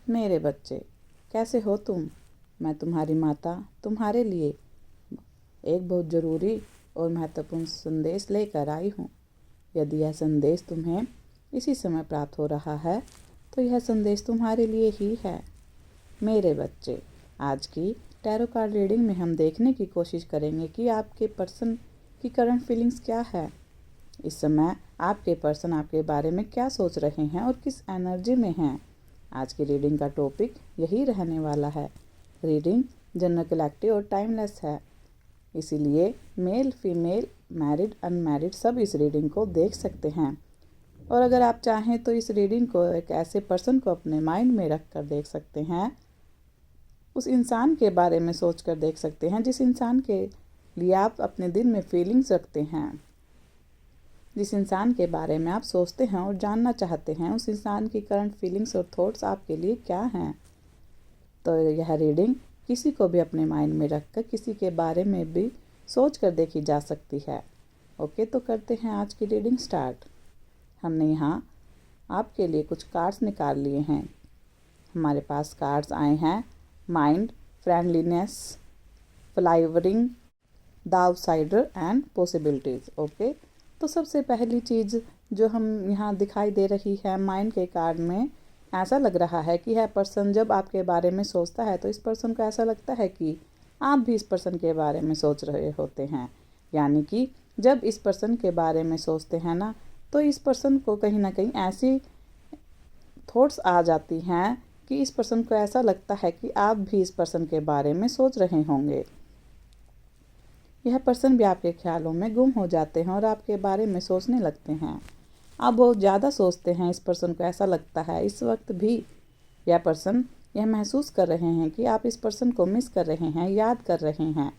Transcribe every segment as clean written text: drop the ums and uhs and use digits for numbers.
मेरे बच्चे, कैसे हो तुम? मैं तुम्हारी माता तुम्हारे लिए एक बहुत ज़रूरी और महत्वपूर्ण संदेश लेकर आई हूँ। यदि यह संदेश तुम्हें इसी समय प्राप्त हो रहा है तो यह संदेश तुम्हारे लिए ही है। मेरे बच्चे, आज की टैरो कार्ड रीडिंग में हम देखने की कोशिश करेंगे कि आपके पर्सन की करंट फीलिंग्स क्या है। इस समय आपके पर्सन आपके बारे में क्या सोच रहे हैं और किस एनर्जी में हैं। आज की रीडिंग का टॉपिक यही रहने वाला है। रीडिंग जनरल कलेक्टिव और टाइमलेस है, इसीलिए मेल फीमेल मैरिड अनमैरिड सब इस रीडिंग को देख सकते हैं। और अगर आप चाहें तो इस रीडिंग को एक ऐसे पर्सन को अपने माइंड में रख कर देख सकते हैं, उस इंसान के बारे में सोच कर देख सकते हैं जिस इंसान के लिए आप अपने दिल में फीलिंग्स रखते हैं, जिस इंसान के बारे में आप सोचते हैं और जानना चाहते हैं उस इंसान की करंट फीलिंग्स और थॉट्स आपके लिए क्या हैं। तो यह रीडिंग किसी को भी अपने माइंड में रखकर किसी के बारे में भी सोच कर देखी जा सकती है। ओके, तो करते हैं आज की रीडिंग स्टार्ट। हमने यहाँ आपके लिए कुछ कार्ड्स निकाल लिए हैं। हमारे पास कार्ड्स आए हैं mind, friendliness, flowering, the outsider and possibilities. Okay, तो सबसे पहली चीज़ जो हम यहाँ दिखाई दे रही है माइंड के कार्ड में, ऐसा लग रहा है कि यह पर्सन जब आपके बारे में सोचता है तो इस पर्सन को ऐसा लगता है कि आप भी इस पर्सन के बारे में सोच रहे होते हैं। यानी कि जब इस पर्सन के बारे में सोचते हैं ना, तो इस पर्सन को कहीं ना कहीं ऐसी थॉट्स आ जाती हैं कि इस पर्सन को ऐसा लगता है कि आप भी इस पर्सन के बारे में सोच रहे होंगे। यह पर्सन भी आपके ख्यालों में गुम हो जाते हैं और आपके बारे में सोचने लगते हैं। आप बहुत ज़्यादा सोचते हैं, इस पर्सन को ऐसा लगता है इस वक्त भी यह पर्सन यह महसूस कर रहे हैं कि आप इस पर्सन को मिस कर रहे हैं, याद कर रहे हैं।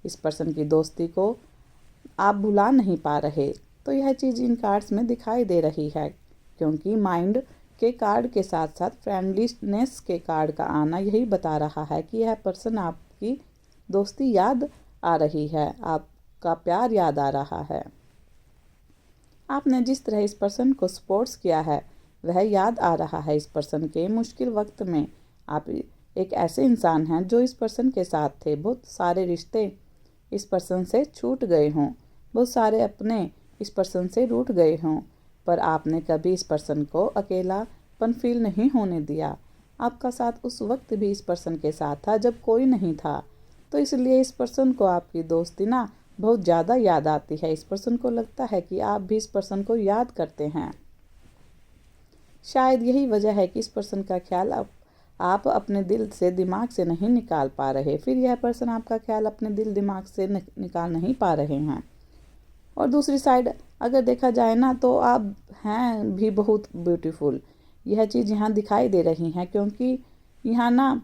इस पर्सन की दोस्ती को आप भुला नहीं पा रहे। तो यह चीज़ इन कार्ड्स में दिखाई दे रही है, क्योंकि माइंड के कार्ड के साथ साथ फ्रेंडलीनेस के कार्ड का आना यही बता रहा है कि यह पर्सन आपकी दोस्ती याद आ रही है, आपका प्यार याद आ रहा है। आपने जिस तरह इस पर्सन को सपोर्ट्स किया है वह याद आ रहा है। इस पर्सन के मुश्किल वक्त में आप एक ऐसे इंसान हैं जो इस पर्सन के साथ थे। बहुत सारे रिश्ते इस पर्सन से छूट गए हों, बहुत सारे अपने इस पर्सन से रूठ गए हों, पर आपने कभी इस पर्सन को अकेलापन फील नहीं होने दिया। आपका साथ उस वक्त भी इस पर्सन के साथ था जब कोई नहीं था। तो इसलिए इस पर्सन को आपकी दोस्ती ना बहुत ज़्यादा याद आती है। इस पर्सन को लगता है कि आप भी इस पर्सन को याद करते हैं। शायद यही वजह है कि इस पर्सन का ख्याल आप अपने दिल से दिमाग से नहीं निकाल पा रहे। फिर यह पर्सन आपका ख्याल अपने दिल दिमाग से निकाल नहीं पा रहे हैं। और दूसरी साइड अगर देखा जाए ना, तो आप हैं भी बहुत ब्यूटीफुल। यह चीज़ यहाँ दिखाई दे रही है, क्योंकि यहाँ ना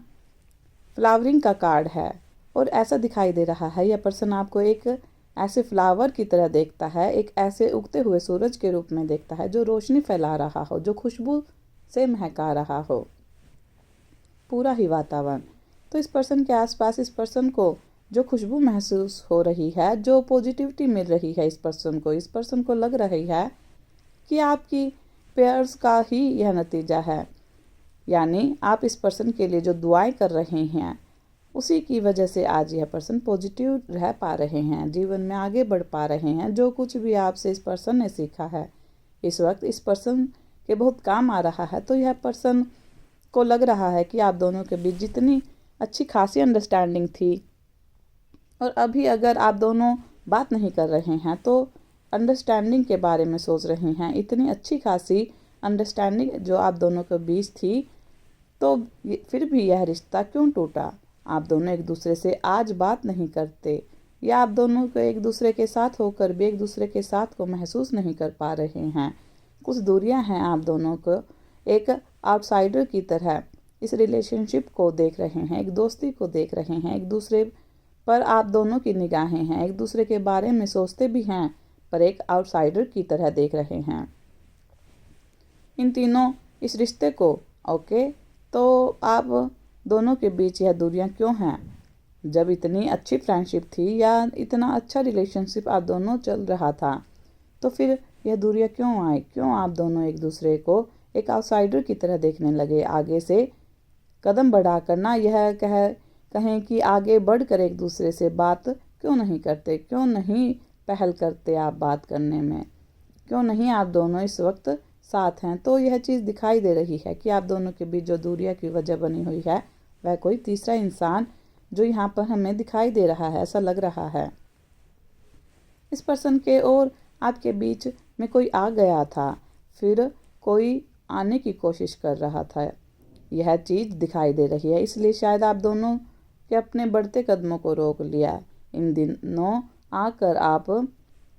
फ्लावरिंग का कार्ड है और ऐसा दिखाई दे रहा है यह पर्सन आपको एक ऐसे फ्लावर की तरह देखता है, एक ऐसे उगते हुए सूरज के रूप में देखता है जो रोशनी फैला रहा हो, जो खुशबू से महका रहा हो पूरा ही वातावरण। तो इस पर्सन के आसपास इस पर्सन को जो खुशबू महसूस हो रही है, जो पॉजिटिविटी मिल रही है इस पर्सन को लग रही है कि आपकी प्रेयर्स का ही यह नतीजा है। यानी आप इस पर्सन के लिए जो दुआएं कर रहे हैं उसी की वजह से आज यह पर्सन पॉजिटिव रह पा रहे हैं, जीवन में आगे बढ़ पा रहे हैं। जो कुछ भी आपसे इस पर्सन ने सीखा है इस वक्त इस पर्सन के बहुत काम आ रहा है। तो यह पर्सन को लग रहा है कि आप दोनों के बीच जितनी अच्छी खासी अंडरस्टैंडिंग थी, और अभी अगर आप दोनों बात नहीं कर रहे हैं तो अंडरस्टैंडिंग के बारे में सोच रहे हैं। इतनी अच्छी खासी अंडरस्टैंडिंग जो आप दोनों के बीच थी, तो फिर भी यह रिश्ता क्यों टूटा? आप दोनों एक दूसरे से आज बात नहीं करते, या आप दोनों को एक दूसरे के साथ होकर भी एक दूसरे के साथ को महसूस नहीं कर पा रहे हैं। कुछ दूरियां हैं, आप दोनों को एक आउटसाइडर की तरह इस रिलेशनशिप को देख रहे हैं, एक दोस्ती को देख रहे हैं। एक दूसरे पर आप दोनों की निगाहें हैं, एक दूसरे के बारे में सोचते भी हैं पर एक आउटसाइडर की तरह देख रहे हैं इन तीनों इस रिश्ते को। ओके, तो आप दोनों के बीच यह दूरियां क्यों हैं? जब इतनी अच्छी फ्रेंडशिप थी या इतना अच्छा रिलेशनशिप आप दोनों चल रहा था, तो फिर यह दूरियां क्यों आई? क्यों आप दोनों एक दूसरे को एक आउटसाइडर की तरह देखने लगे? आगे से कदम बढ़ाकर ना यह कहें कि आगे बढ़कर एक दूसरे से बात क्यों नहीं करते, क्यों नहीं पहल करते आप बात करने में, क्यों नहीं आप दोनों इस वक्त साथ हैं। तो यह चीज़ दिखाई दे रही है कि आप दोनों के बीच जो दूरियां की वजह बनी हुई है वह कोई तीसरा इंसान जो यहाँ पर हमें दिखाई दे रहा है, ऐसा लग रहा है। इस पर्सन के और आपके बीच में कोई आ गया था, फिर कोई आने की कोशिश कर रहा था, यह चीज़ दिखाई दे रही है। इसलिए शायद आप दोनों के अपने बढ़ते कदमों को रोक लिया। इन दिनों आकर आप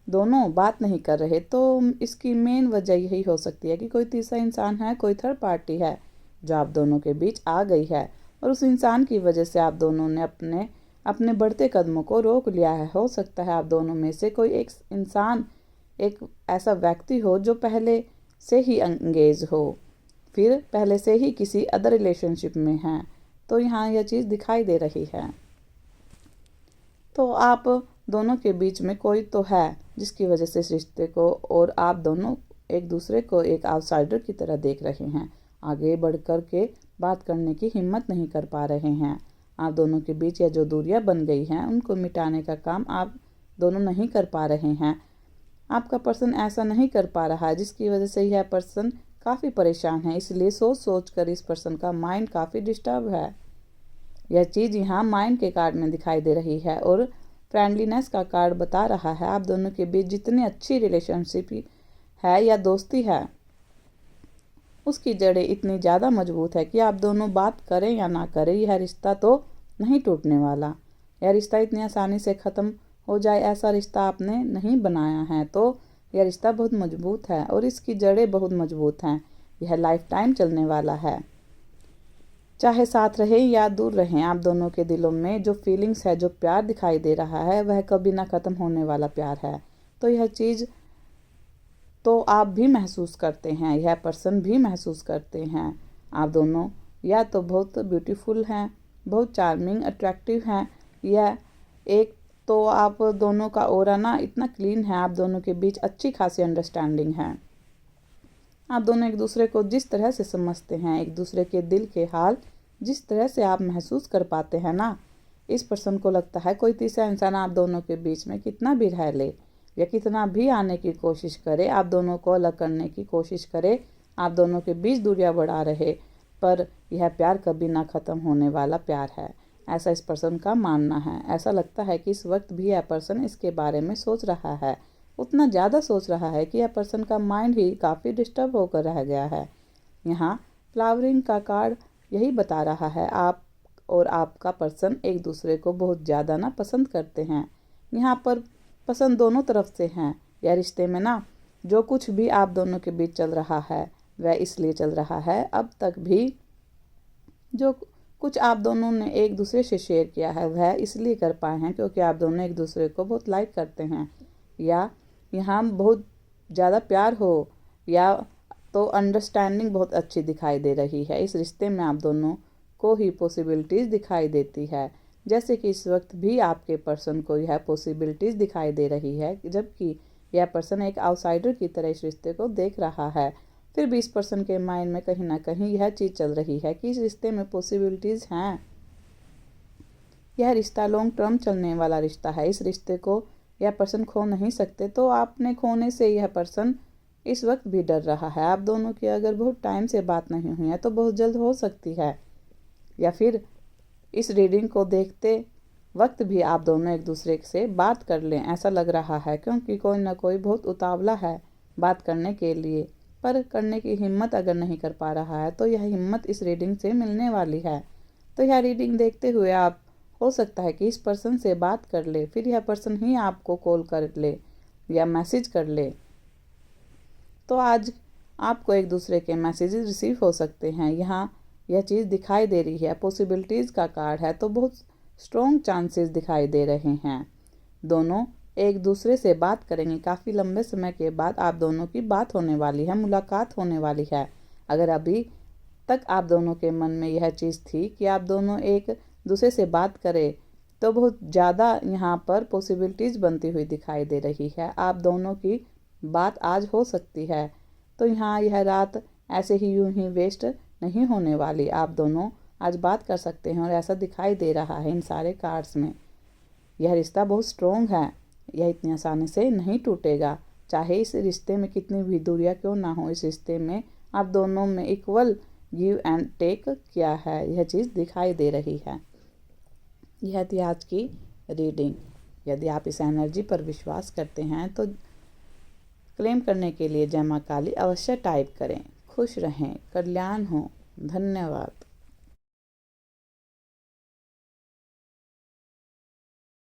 दोनों बात नहीं कर रहे, तो इसकी मेन वजह यही हो सकती है कि कोई तीसरा इंसान है, कोई थर्ड पार्टी है जो आप दोनों के बीच आ गई है, और उस इंसान की वजह से आप दोनों ने अपने बढ़ते कदमों को रोक लिया है। हो सकता है आप दोनों में से कोई एक इंसान, एक ऐसा व्यक्ति हो जो पहले से ही एंगेज हो, फिर पहले से ही किसी अदर रिलेशनशिप में है। तो यहाँ यह चीज़ दिखाई दे रही है। तो आप दोनों के बीच में कोई तो है जिसकी वजह से इस रिश्ते को और आप दोनों एक दूसरे को एक आउटसाइडर की तरह देख रहे हैं, आगे बढ़ कर के बात करने की हिम्मत नहीं कर पा रहे हैं। आप दोनों के बीच यह जो दूरियां बन गई हैं उनको मिटाने का काम आप दोनों नहीं कर पा रहे हैं। आपका पर्सन ऐसा नहीं कर पा रहा है, जिसकी वजह से यह पर्सन काफ़ी परेशान है। इसलिए सोच सोच कर इस पर्सन का माइंड काफ़ी डिस्टर्ब है। यह चीज़ यहाँ माइंड के कार्ड में दिखाई दे रही है, और फ्रेंडलीनेस का कार्ड बता रहा है आप दोनों के बीच जितनी अच्छी रिलेशनशिप है या दोस्ती है, उसकी जड़ें इतनी ज़्यादा मजबूत है कि आप दोनों बात करें या ना करें, यह रिश्ता तो नहीं टूटने वाला। यह रिश्ता इतनी आसानी से ख़त्म हो जाए ऐसा रिश्ता आपने नहीं बनाया है। तो यह रिश्ता बहुत मजबूत है और इसकी जड़ें बहुत मजबूत हैं। यह लाइफ टाइम चलने वाला है। चाहे साथ रहें या दूर रहें, आप दोनों के दिलों में जो फीलिंग्स है, जो प्यार दिखाई दे रहा है, वह कभी ना ख़त्म होने वाला प्यार है। तो यह चीज़ तो आप भी महसूस करते हैं, यह पर्सन भी महसूस करते हैं। आप दोनों या तो बहुत ब्यूटीफुल हैं, बहुत चार्मिंग, अट्रैक्टिव हैं, या एक तो आप दोनों का ऑरा ना इतना क्लीन है, आप दोनों के बीच अच्छी खासी अंडरस्टैंडिंग है। आप दोनों एक दूसरे को जिस तरह से समझते हैं, एक दूसरे के दिल के हाल जिस तरह से आप महसूस कर पाते हैं ना, इस पर्सन को लगता है कोई तीसरा इंसान आप दोनों के बीच में कितना भी रह ले या कितना भी आने की कोशिश करे, आप दोनों को अलग करने की कोशिश करे, आप दोनों के बीच दूरियां बढ़ा रहे, पर यह प्यार कभी ना ख़त्म होने वाला प्यार है, ऐसा इस पर्सन का मानना है। ऐसा लगता है कि इस वक्त भी यह पर्सन इसके बारे में सोच रहा है, उतना ज़्यादा सोच रहा है कि यह पर्सन का माइंड ही काफ़ी डिस्टर्ब होकर रह गया है। यहाँ फ्लावरिंग का कार्ड यही बता रहा है, आप और आपका पर्सन एक दूसरे को बहुत ज़्यादा ना पसंद करते हैं। यहाँ पर पसंद दोनों तरफ से हैं। यह रिश्ते में ना जो कुछ भी आप दोनों के बीच चल रहा है वह इसलिए चल रहा है, अब तक भी जो कुछ आप दोनों ने एक दूसरे से शेयर किया है वह इसलिए कर पाए हैं क्योंकि आप दोनों एक दूसरे को बहुत लाइक करते हैं, या यहाँ बहुत ज़्यादा प्यार हो, या तो अंडरस्टैंडिंग बहुत अच्छी दिखाई दे रही है। इस रिश्ते में आप दोनों को ही पॉसिबिलिटीज़ दिखाई देती है, जैसे कि इस वक्त भी आपके पर्सन को यह पॉसिबिलिटीज़ दिखाई दे रही है, जबकि यह पर्सन एक आउटसाइडर की तरह इस रिश्ते को देख रहा है। फिर भी इस पर्सन के माइंड में कहीं ना कहीं यह चीज़ चल रही है कि इस रिश्ते में पॉसिबिलिटीज़ हैं। यह रिश्ता लॉन्ग टर्म चलने वाला रिश्ता है। इस रिश्ते को यह पर्सन खो नहीं सकते, तो आपने खोने से यह पर्सन इस वक्त भी डर रहा है। आप दोनों की अगर बहुत टाइम से बात नहीं हुई है तो बहुत जल्द हो सकती है, या फिर इस रीडिंग को देखते वक्त भी आप दोनों एक दूसरे से बात कर लें, ऐसा लग रहा है, क्योंकि कोई ना कोई बहुत उतावला है बात करने के लिए, पर करने की हिम्मत अगर नहीं कर पा रहा है तो यह हिम्मत इस रीडिंग से मिलने वाली है। तो यह रीडिंग देखते हुए आप हो सकता है कि इस पर्सन से बात कर ले, फिर यह पर्सन ही आपको कॉल कर ले या मैसेज कर ले। तो आज आपको एक दूसरे के मैसेजेस रिसीव हो सकते हैं। यहाँ यह चीज़ दिखाई दे रही है, पॉसिबिलिटीज़ का कार्ड है, तो बहुत स्ट्रॉन्ग चांसेस दिखाई दे रहे हैं। दोनों एक दूसरे से बात करेंगे, काफ़ी लंबे समय के बाद आप दोनों की बात होने वाली है, मुलाकात होने वाली है। अगर अभी तक आप दोनों के मन में यह चीज़ थी कि आप दोनों एक दूसरे से बात करें, तो बहुत ज़्यादा यहाँ पर पॉसिबिलिटीज़ बनती हुई दिखाई दे रही है। आप दोनों की बात आज हो सकती है, तो यहाँ यह रात ऐसे ही यूं ही वेस्ट नहीं होने वाली। आप दोनों आज बात कर सकते हैं और ऐसा दिखाई दे रहा है इन सारे कार्ड्स में। यह रिश्ता बहुत स्ट्रोंग है, यह इतनी आसानी से नहीं टूटेगा। चाहे इस रिश्ते में कितनी भी दूरियां क्यों ना हो, इस रिश्ते में आप दोनों में इक्वल गिव एंड टेक किया है, यह चीज़ दिखाई दे रही है। यह थी आज की रीडिंग। यदि आप इस एनर्जी पर विश्वास करते हैं तो क्लेम करने के लिए जय मां काली अवश्य टाइप करें। खुश रहें, कल्याण हो। धन्यवाद।